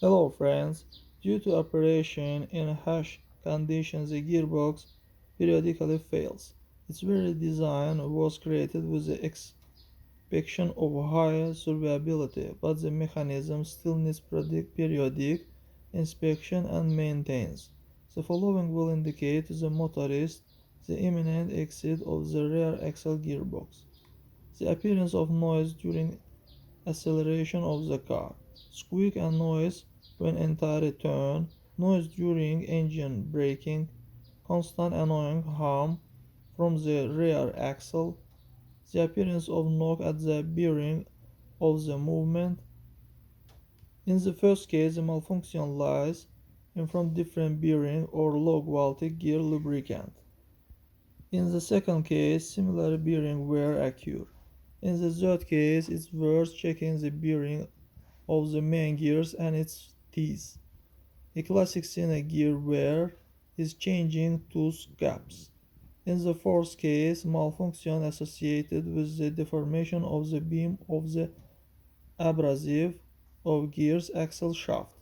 Hello friends, due to operation in harsh conditions the gearbox periodically fails. Its very design was created with the expectation of higher survivability, but the mechanism still needs periodic inspection and maintenance. The following will indicate to the motorist the imminent exit of the rear axle gearbox, the appearance of noise during acceleration of the car, squeak and noise when entire turn, noise during engine braking, constant annoying hum from the rear axle, the appearance of knock at the bearing of the movement. In the first case, the malfunction lies in from different bearing or low quality gear lubricant. In the second case, similar bearing wear occur. In the third case, it's worth checking the bearing of the main gears and its teeth. A classic scene gear wear is changing tooth gaps. In the fourth case, malfunction associated with the deformation of the beam of the abrasive of gear's axle shaft.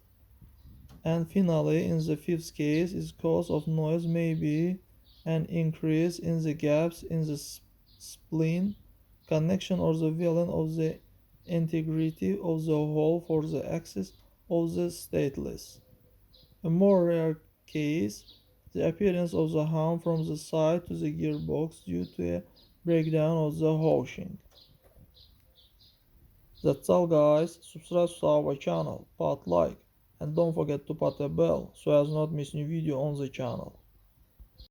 And finally, in the fifth case, its cause of noise may be an increase in the gaps in the spline connection or the violence of the integrity of the hole for the axis of the stateless. A more rare case, the appearance of the hum from the side to the gearbox due to a breakdown of the housing. That's all guys, subscribe to our channel, put like, and don't forget to put a bell so as not miss new video on the channel.